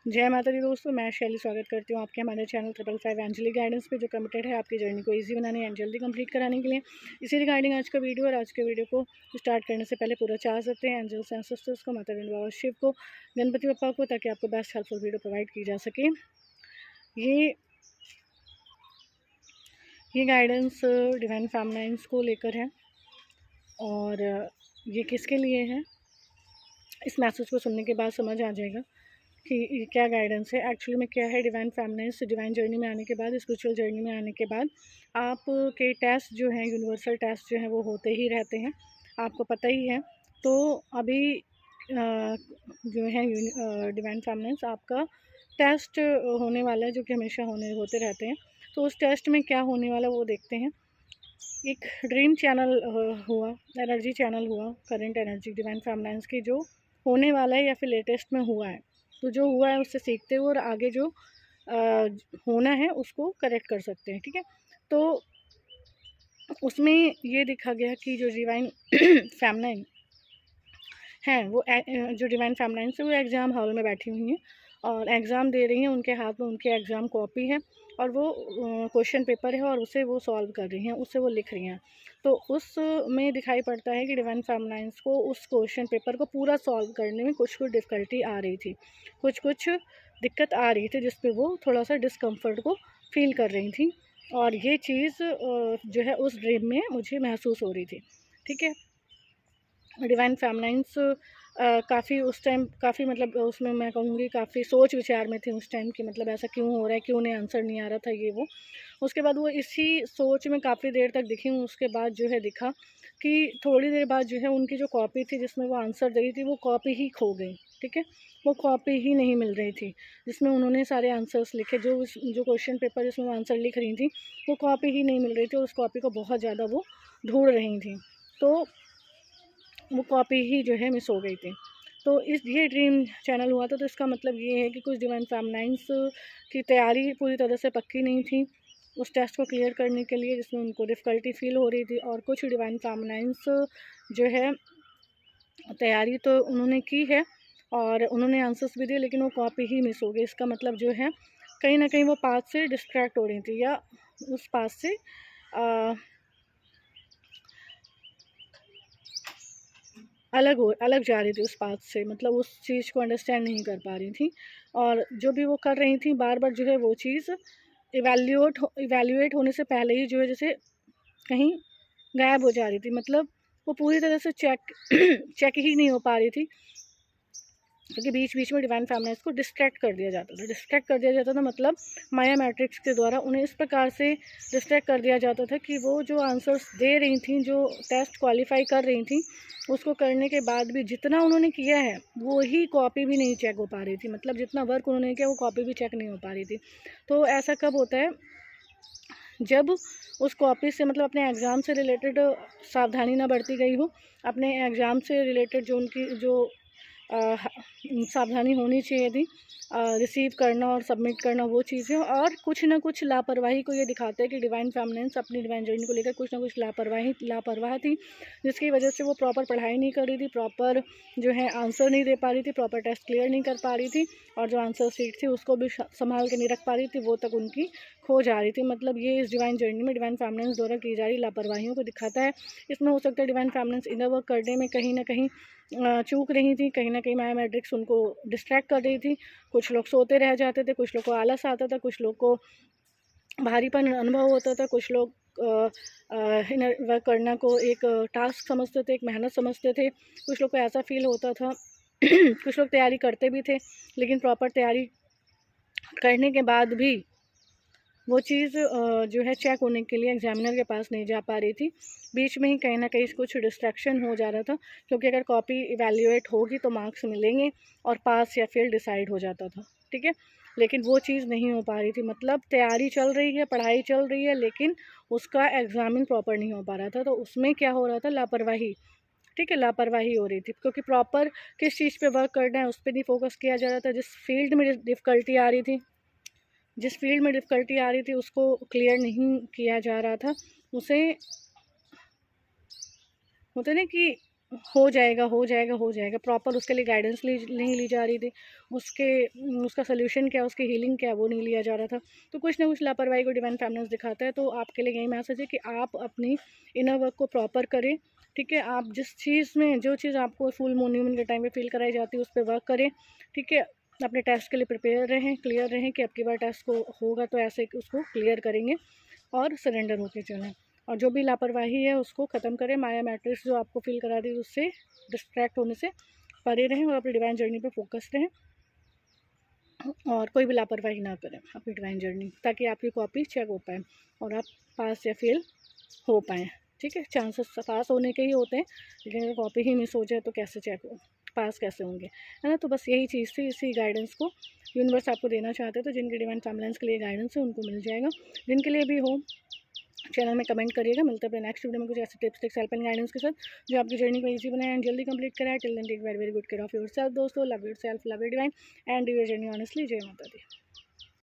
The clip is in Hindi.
जय माता दी दोस्तों, मैं शैली स्वागत करती हूँ आपके हमारे चैनल 555 एंजलिक गाइडेंस पे, जो कमिटेड है आपकी जर्नी को इजी बनाने एंड जल्दी कंप्लीट कराने के लिए। इसी रिगार्डिंग आज का वीडियो, और आज के वीडियो को स्टार्ट करने से पहले पूरा चाह सकते हैं एंजल्स एंड सिस्टर्स को, माता रानी बाबा शिव को, गणपति बप्पा को, ताकि आपको बेस्ट हेल्पफुल वीडियो प्रोवाइड की जा सके। ये गाइडेंस डिवाइन फेमिनाइंस को लेकर है, और ये किसके लिए है, इस मैसेज को सुनने के बाद समझ आ जाएगा कि क्या गाइडेंस है, एक्चुअली में क्या है। डिवाइन फेमिनाइंस डिवाइन जर्नी में आने के बाद, स्पिरिचुअल जर्नी में आने के बाद आप के टेस्ट जो हैं, यूनिवर्सल टेस्ट जो हैं, वो होते ही रहते हैं, आपको पता ही है। तो अभी जो है डिवाइन फेमिनाइंस आपका टेस्ट होने वाला है, जो कि हमेशा होते रहते हैं। तो उस टेस्ट में क्या होने वाला वो देखते हैं। एक ड्रीम चैनल हुआ, एनर्जी चैनल हुआ, करंट एनर्जी डिवाइन फेमिनाइंस की, जो होने वाला है या फिर लेटेस्ट में हुआ है। तो जो हुआ है उससे सीखते हुए और आगे जो होना है उसको करेक्ट कर सकते हैं, ठीक है। तो उसमें ये देखा गया कि जो डिवाइन फेमिनाइन हैं, वो जो डिवाइन फेमिनाइन से वो एग्ज़ाम हॉल में बैठी हुई हैं और एग्ज़ाम दे रही हैं। उनके हाथ में उनके एग्ज़ाम कॉपी है और वो क्वेश्चन पेपर है और उसे वो सॉल्व कर रही हैं, उससे वो लिख रही हैं। तो उसमें दिखाई पड़ता है कि डिवाइन फेमिनाइंस को उस क्वेश्चन पेपर को पूरा सॉल्व करने में कुछ डिफ़िकल्टी आ रही थी, कुछ दिक्कत आ रही थी, जिस पे वो थोड़ा सा डिस्कम्फर्ट को फील कर रही थी। और ये चीज़ जो है उस ड्रीम में मुझे महसूस हो रही थी, ठीक है। डिवाइन फेमिनाइंस काफ़ी उस टाइम काफ़ी मतलब उसमें मैं कहूँगी काफ़ी सोच विचार में थी उस टाइम कि मतलब ऐसा क्यों हो रहा है, क्यों नहीं आंसर नहीं आ रहा था ये वो। उसके बाद वो इसी सोच में काफ़ी देर तक दिखी। उसके बाद जो है दिखा कि थोड़ी देर बाद जो है उनकी जो कॉपी थी जिसमें वो आंसर दे रही थी, वो कॉपी ही खो गई, ठीक है। वो कॉपी ही नहीं मिल रही थी जिसमें उन्होंने सारे आंसर्स लिखे, जो क्वेश्चन पेपर जिसमें वो आंसर लिख रही थी, वो कॉपी ही नहीं मिल रही थी और उस कॉपी को बहुत ज़्यादा वो ढूंढ रही थी। तो वो कॉपी ही जो है मिस हो गई थी। तो ये ड्रीम चैनल हुआ था। तो इसका मतलब ये है कि कुछ डिवाइन फेमिनाइंस की तैयारी पूरी तरह से पक्की नहीं थी उस टेस्ट को क्लियर करने के लिए, जिसमें उनको डिफ़िकल्टी फ़ील हो रही थी। और कुछ डिवाइन फेमिनाइंस जो है तैयारी तो उन्होंने की है और उन्होंने आंसर्स भी दिए, लेकिन वो कॉपी ही मिस हो गई। इसका मतलब जो है कहीं ना कहीं वो पाथ से डिस्ट्रैक्ट हो रही थी, या उस पाथ से अलग जा रही थी उस पाथ से, मतलब उस चीज़ को अंडरस्टैंड नहीं कर पा रही थी। और जो भी वो कर रही थी बार बार जो है वो चीज़ इवैल्यूएट होने से पहले ही जो है जैसे कहीं गायब हो जा रही थी, मतलब वो पूरी तरह से चेक चेक ही नहीं हो पा रही थी, क्योंकि बीच बीच में डिवाइन फेमिनाइंस को डिस्ट्रैक्ट कर दिया जाता था। मतलब माया मैट्रिक्स के द्वारा उन्हें इस प्रकार से डिस्ट्रैक्ट कर दिया जाता था कि वो जो आंसर्स दे रही थी, जो टेस्ट क्वालिफाई कर रही थी, उसको करने के बाद भी जितना उन्होंने किया है वो ही कॉपी भी नहीं चेक हो पा रही थी। मतलब जितना वर्क उन्होंने किया वो कॉपी भी चेक नहीं हो पा रही थी। तो ऐसा कब होता है, जब उस कॉपी से मतलब अपने एग्ज़ाम से रिलेटेड सावधानी ना बरती गई हो, अपने एग्ज़ाम से रिलेटेड जो उनकी जो सावधानी होनी चाहिए थी रिसीव करना और सबमिट करना, वो चीज़ें। और कुछ ना कुछ लापरवाही को ये दिखाते हैं कि डिवाइन फेमिनाइंस अपनी डिवाइन जर्नी को लेकर कुछ ना कुछ लापरवाह थी, जिसकी वजह से वो प्रॉपर पढ़ाई नहीं कर रही थी, प्रॉपर जो है आंसर नहीं दे पा रही थी, प्रॉपर टेस्ट क्लियर नहीं कर पा रही थी, और जो आंसर शीट थी उसको भी संभाल के नहीं रख पा रही थी, वो तक उनकी खो जा रही थी। मतलब ये इस डिवाइन जर्नी में डिवाइन फेमिनाइंस द्वारा की जा रही लापरवाहियों को दिखाता है। इसमें हो सकता है डिवाइन फेमिनाइंस इनर वर्क करने में कहीं ना कहीं चूक रही थी, कहीं ना कहीं माया मैट्रिक्स उनको डिस्ट्रैक्ट कर रही थी। कुछ लोग सोते रह जाते थे, कुछ लोग को आलस आता था, कुछ लोग को भारीपन अनुभव होता था, कुछ लोग इनर वर्क करना को एक टास्क समझते थे, एक मेहनत समझते थे, कुछ लोग को ऐसा फील होता था कुछ लोग तैयारी करते भी थे, लेकिन प्रॉपर तैयारी करने के बाद भी वो चीज़ जो है चेक होने के लिए एग्जामिनर के पास नहीं जा पा रही थी। बीच में ही कहीं ना कहीं कुछ डिस्ट्रैक्शन हो जा रहा था, क्योंकि अगर कॉपी इवैल्यूएट होगी तो मार्क्स मिलेंगे और पास या फेल डिसाइड हो जाता था, ठीक है। लेकिन वो चीज़ नहीं हो पा रही थी। मतलब तैयारी चल रही है, पढ़ाई चल रही है, लेकिन उसका एग्जामिन प्रॉपर नहीं हो पा रहा था। तो उसमें क्या हो रहा था, लापरवाही, ठीक है, लापरवाही हो रही थी, क्योंकि प्रॉपर किस चीज़ पे वर्क करना है उस पर नहीं फोकस किया जा रहा था। जिस फील्ड में डिफ़िकल्टी आ रही थी, उसको क्लियर नहीं किया जा रहा था। उसे होता ना कि हो जाएगा, हो जाएगा, हो जाएगा। प्रॉपर उसके लिए गाइडेंस नहीं ली जा रही थी। उसका सॉल्यूशन क्या है, उसकी हीलिंग क्या है, वो नहीं लिया जा रहा था। तो कुछ ना कुछ लापरवाही को डिवाइन फेमिनिन्स दिखाता है। तो आपके लिए यही मैसेज है कि आप अपनी इनर वर्क को प्रॉपर करें, ठीक है। आप जिस चीज़ में, जो चीज़ आपको फुल मून न्यू मून के टाइम पे फील कराई जाती है, उस पर वर्क करें, ठीक है। अपने टेस्ट के लिए प्रिपेयर रहें, क्लियर रहें कि अब की बार टेस्ट को होगा तो ऐसे उसको क्लियर करेंगे और सरेंडर होके चलें। और जो भी लापरवाही है उसको ख़त्म करें। माया मैट्रिक्स जो आपको फील करा रही है उससे डिस्ट्रैक्ट होने से परे रहें और अपनी डिवाइन जर्नी पे फोकस रहें और कोई भी लापरवाही ना करें अपनी डिवाइन जर्नी, ताकि आपकी कॉपी चेक हो पाए और आप पास या फेल हो पाएँ, ठीक है। चांसेस पास होने के ही होते हैं, लेकिन अगर कॉपी ही मिस हो जाए तो कैसे चेक हो, पास कैसे होंगे, है ना। तो बस यही चीज़ थी, इसी गाइडेंस को यूनिवर्स आपको देना चाहते हैं। तो जिनके डिवाइन फैमिलीज़ के लिए गाइडेंस है उनको मिल जाएगा, जिनके लिए भी हो चैनल में कमेंट करिएगा। मिलते हैं अपने नेक्स्ट वीडियो में कुछ ऐसे tips tricks help and guidance के साथ जो आपकी जर्नी को ईजी बनाए एंड जल्दी कंप्लीट कराए। Till then take very very good care of yourself दोस्तों। Love yourself, love your divine and do your journey honestly. जय माता दी।